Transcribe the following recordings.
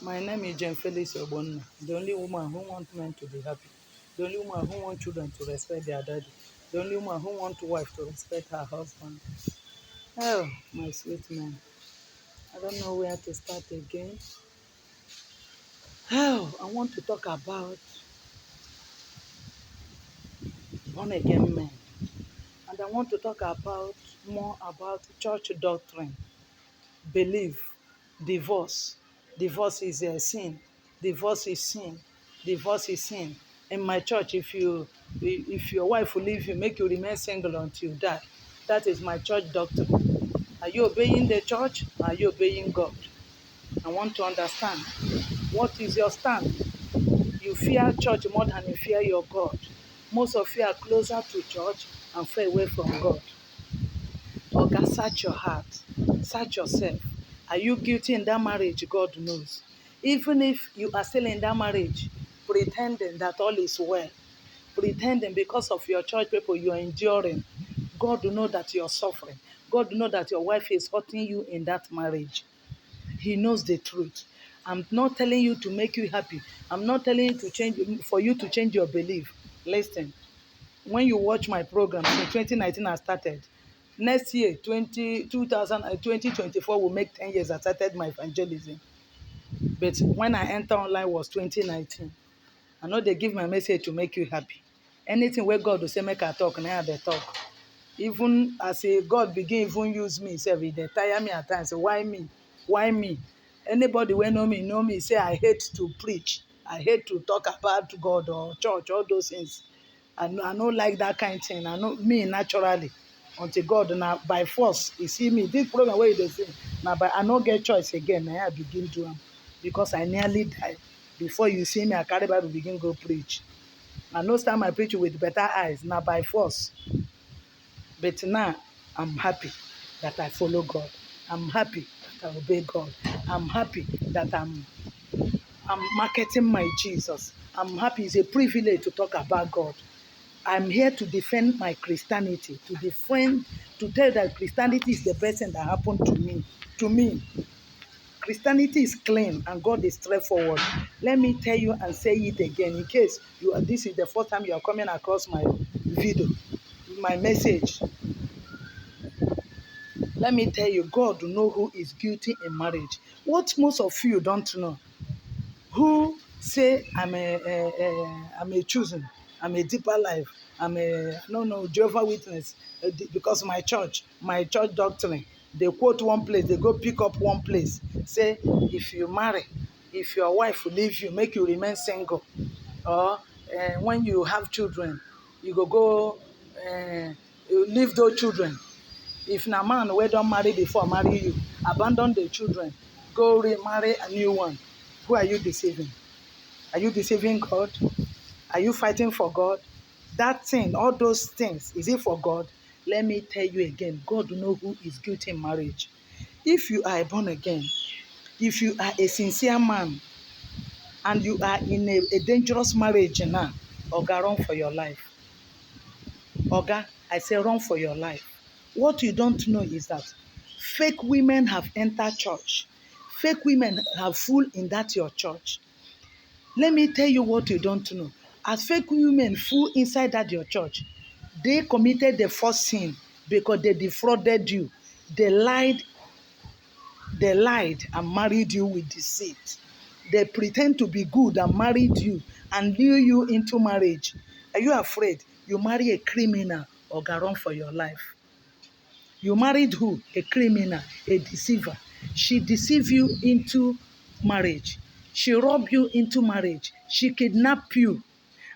My name is Jane Felix Obonna, the only woman who wants men to be happy, the only woman who wants children to respect their daddy, the only woman who wants wife to respect her husband. Oh, my sweet man. I don't know where to start again. Oh, I want to talk about born again men. And I want to talk about more about church doctrine, belief, divorce. Divorce is a sin. Divorce is sin. Divorce is sin. In my church, if your wife will leave you, make you remain single until you die. That is my church doctrine. Are you obeying the church? Are you obeying God? I want to understand. What is your stand? You fear church more than you fear your God. Most of you are closer to church and far away from God. Oga, search your heart. Search yourself. Are you guilty in that marriage? God knows. Even if you are still in that marriage, pretending that all is well, pretending because of your church people you are enduring, God will know that you're suffering. God will know that your wife is hurting you in that marriage. He knows the truth. I'm not telling you to make you happy. I'm not telling you to change for you to change your belief. Listen, when you watch my program in 2019 I started. Next year, 2024 will make 10 years I started my evangelism. But when I enter online was 2019. I know they give my message to make you happy. Anything where God will say make I talk, now they talk. Even as a God begin even use me, say they tire me at times. Say, why me? Why me? Anybody wey know me, say I hate to preach. I hate to talk about God or church, all those things. I no like that kind of thing. I know me naturally. Until God now by force, you see me. This program where they say now, but I no get choice again. Now I begin to because I nearly died. Before you see me, I carry Bible begin go preach. I no start my preaching with better eyes. Now by force. But now I'm happy that I follow God. I'm happy that I obey God. I'm happy that I'm marketing my Jesus. I'm happy. It's a privilege to talk about God. I'm here to defend my Christianity, to tell that Christianity is the best thing that happened to me. To me, Christianity is clean and God is straightforward. Let me tell you and say it again in case this is the first time you are coming across my video, my message. Let me tell you, God know who is guilty in marriage. What most of you don't know, who say I'm a chosen, I'm a deeper life, no Jehovah Witness, because my church doctrine, they quote one place, they go pick up one place, say if you marry, if your wife will leave you, make you remain single, or when you have children, you go you leave those children. If na man wey don marry before marry you, abandon the children, go remarry a new one. Who are you deceiving? Are you deceiving God? Are you fighting for God? That thing, all those things, is it for God? Let me tell you again, God knows who is guilty in marriage. If you are born again, if you are a sincere man, and you are in a dangerous marriage now, Oga, run for your life. Oga, I say run for your life. What you don't know is that fake women have entered church. Fake women have fooled in that your church. Let me tell you what you don't know. As fake women fool inside that your church, they committed the first sin because they defrauded you. They lied and married you with deceit. They pretend to be good and married you and lure you into marriage. Are you afraid? You marry a criminal or run for your life. You married who? A criminal, a deceiver. She deceived you into marriage. She robbed you into marriage. She kidnapped you.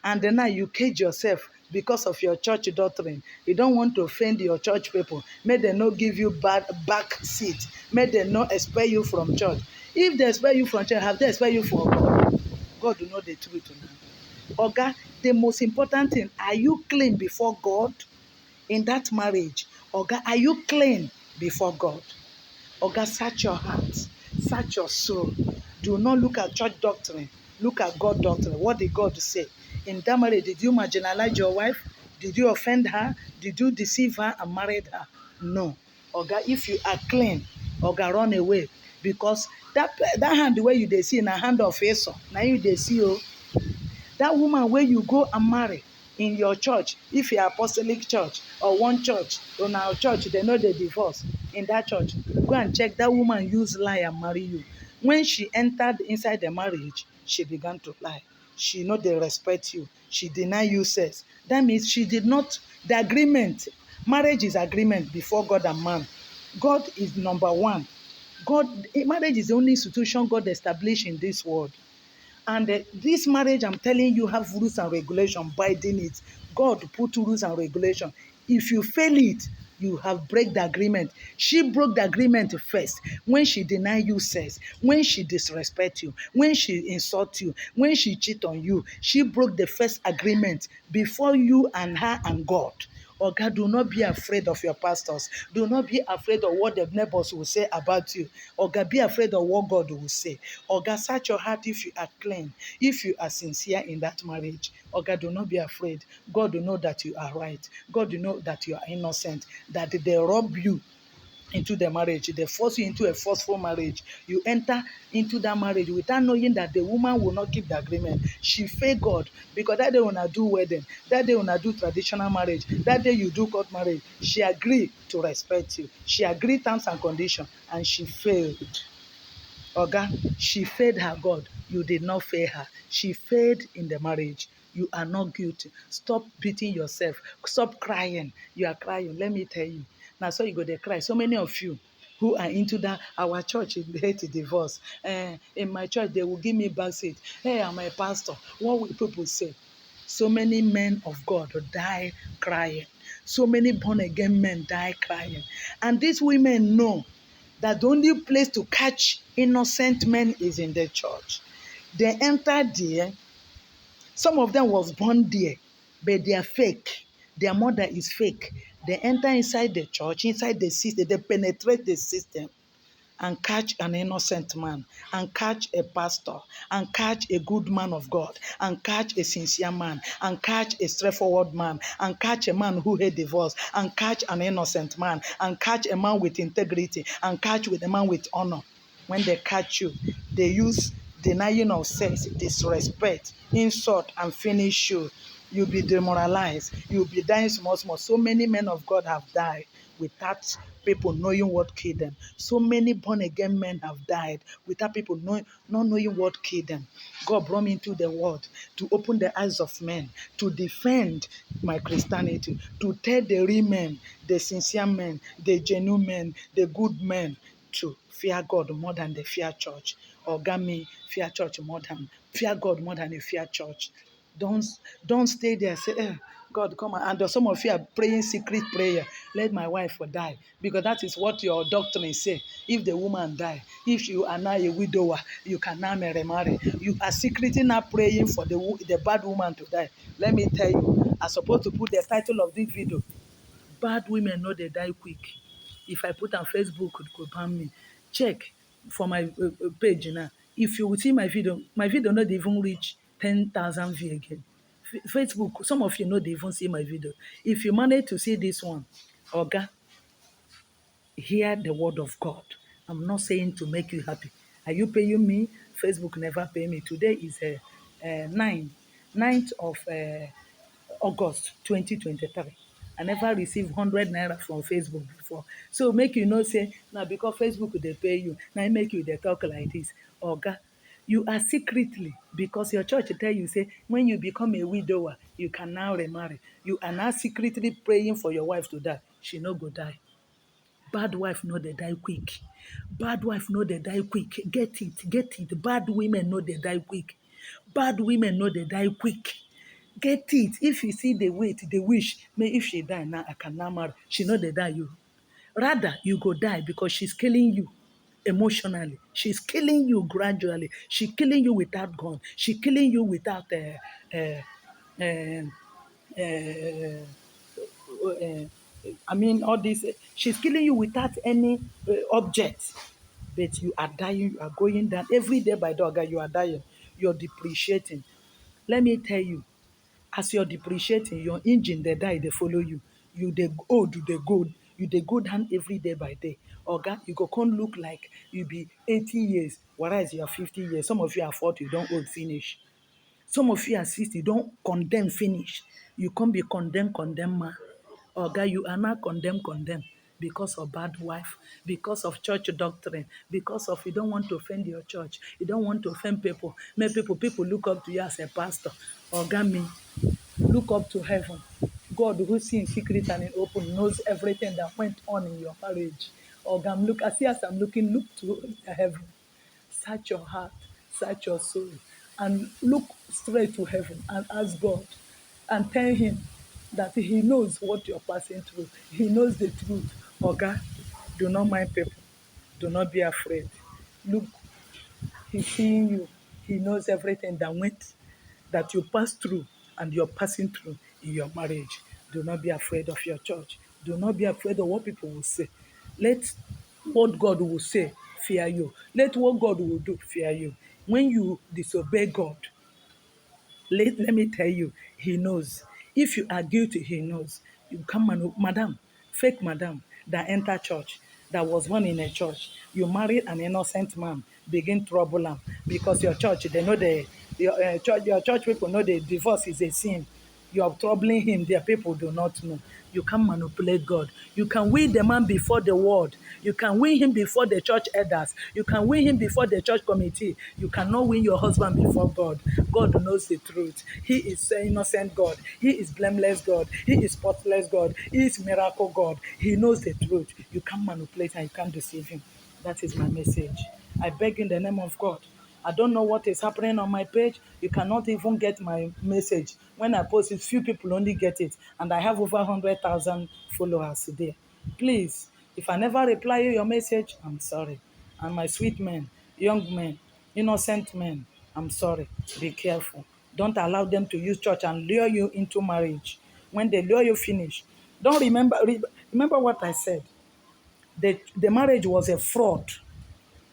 And then now you cage yourself because of your church doctrine. You don't want to offend your church people. May they not give you back seat. May they not expel you from church. If they expel you from church, have they expel you from God? God will know the truth now. Oga, the most important thing, are you clean before God? In that marriage, Oga, are you clean before God? Oga, search your heart, search your soul. Do not look at church doctrine. Look at God doctrine. What did God say? In that marriage, did you marginalize your wife? Did you offend her? Did you deceive her and married her? No. Oga, if you are clean, Oga, run away. Because that hand where you dey see na hand of Esau, na you dey see oh. Dat woman wey you go and marry in your church, if you apostolic church or one church, una church dem no dey divorce, in dat church, go and check, dat woman use lie and marry you. When she entered inside the marriage, she began to lie. She no dey respect you. She deny you sex. Dat means she did not, the agreement, marriage is agreement before God and man. God is number one. God, marriage is the only institution God established in this world. And this marriage, I'm telling you, have rules and regulation binding it. God put rules and regulation. If you fail it, you have break the agreement. She broke the agreement first when she deny you sex, when she disrespect you, when she insult you, when she cheat on you. She broke the first agreement before you and her and God. Oga, do not be afraid of your pastors. Do not be afraid of what the neighbors will say about you. Oga, be afraid of what God will say. Oga, search your heart if you are clean, if you are sincere in that marriage. Oga, do not be afraid. God will know that you are right. God will know that you are innocent, that they rob you into the marriage. They force you into a forceful marriage. You enter into that marriage without knowing that the woman will not keep the agreement. She failed God because that day when I do wedding, that day when I do traditional marriage, that day you do court marriage, she agreed to respect you. She agreed terms and conditions, and she failed. Oga, she failed her God. You did not fail her. She failed in the marriage. You are not guilty. Stop beating yourself. Stop crying. You are crying. Let me tell you. Now, so you go to cry. So many of you who are into that, our church hate divorce. In my church, they will give me back seat. Hey, I'm a pastor. What will people say? So many men of God die crying. So many born again men die crying. And these women know that the only place to catch innocent men is in the church. They enter there. Some of them was born there, but they are fake. Their mother is fake. They enter inside the church, inside the system. They penetrate the system and catch an innocent man, and catch a pastor, and catch a good man of God, and catch a sincere man, and catch a straightforward man, and catch a man who hate divorce, and catch an innocent man, and catch a man with integrity, and catch with a man with honor. When they catch you, they use denying of sex, disrespect, insult, and finish you. You'll be demoralized. You'll be dying small, small. So many men of God have died without people knowing what killed them. So many born again men have died without people not knowing what killed them. God brought me into the world to open the eyes of men, to defend my Christianity, to tell the real men, the sincere men, the genuine men, the good men, to fear God more than they fear church. Orgami, fear church more than fear God more than they fear church. Don't don't stay there. Say, God, come on. And some of you are praying secret prayer. Let my wife die. Because that is what your doctrine say. If the woman die, if you are now a widower, you can now remarry. You are secretly now praying for the bad woman to die. Let me tell you, I'm supposed to put the title of this video. Bad women know they die quick. If I put on Facebook, it could ban me. Check for my page now. If you will see my video not even reach 10,000 views again. Facebook, some of you know they even see my video. If you manage to see this one, Oga, hear the word of God. I'm not saying to make you happy. Are you paying me? Facebook never pay me. Today is 9th of August 2023. I never received 100 naira from Facebook before. So make you know say now because Facebook they pay you, now make you they talk like this. Oga, you are secretly, because your church tell you say when you become a widower, you can now remarry. You are now secretly praying for your wife to die. She no go die. Bad wife no dey die quick. Bad wife no dey die quick. Get it, get it. Bad women no dey die quick. Bad women no dey die quick. Get it. If you see the wait, the wish, may if she die now, I can now marry. She no dey die you. Rather, you go die because she's killing you emotionally. She's killing you gradually. She's killing you without gun. She's killing you without uh, uh, I mean, all this, she's killing you without any object. But you are dying, you are going down. Every day by dog, you are dying. You're depreciating. Let me tell you, as you're depreciating, your engine, they die, they follow you. You, they old, they go. you dey go down every day by day. Oga, you go come look like you be 80 years, whereas you are 50 years. Some of you are 40, you don't old finish. Some of you are 60, don't condemn finish. You can't be condemn man. Oga, you are not condemn because of bad wife, because of church doctrine, because of you don't want to offend your church, you don't want to offend people. Make people look up to you as a pastor. Oga, me, look up to heaven. God who sees in secret and in open knows everything that went on in your marriage. Oga, look, as I'm looking, look to heaven. Search your heart, search your soul, and look straight to heaven and ask God and tell Him that He knows what you're passing through. He knows the truth. Oga, do not mind people. Do not be afraid. Look, He's seeing you. He knows everything that you pass through and you're passing through in your marriage. Do not be afraid of your church. Do not be afraid of what people will say. Let what God will say fear you. Let what God will do fear you. When you disobey God, let me tell you, He knows. If you are guilty, He knows. You come and, madam, fake madam, that enter church, that was born in a church. You married an innocent man, begin trouble him because your church, they know your church people know the divorce is a sin. You are troubling him. Their people do not know. You can manipulate God. You can win the man before the world. You can win him before the church elders. You can win him before the church committee. You cannot win your husband before God. God knows the truth. He is an innocent God. He is blameless God. He is spotless God. He is miracle God. He knows the truth. You can't manipulate and you can't deceive him. That is my message. I beg in the name of God. I don't know what is happening on my page. You cannot even get my message. When I post it, few people only get it. And I have over 100,000 followers there. Please, if I never reply you your message, I'm sorry. And my sweet men, young men, innocent men, I'm sorry. Be careful. Don't allow them to use church and lure you into marriage. When they lure you finish, don't remember what I said. The marriage was a fraud.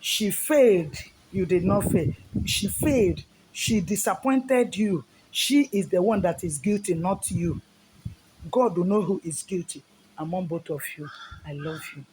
She failed. You did not fail. She failed. She disappointed you. She is the one that is guilty, not you. God will know who is guilty among both of you. I love you.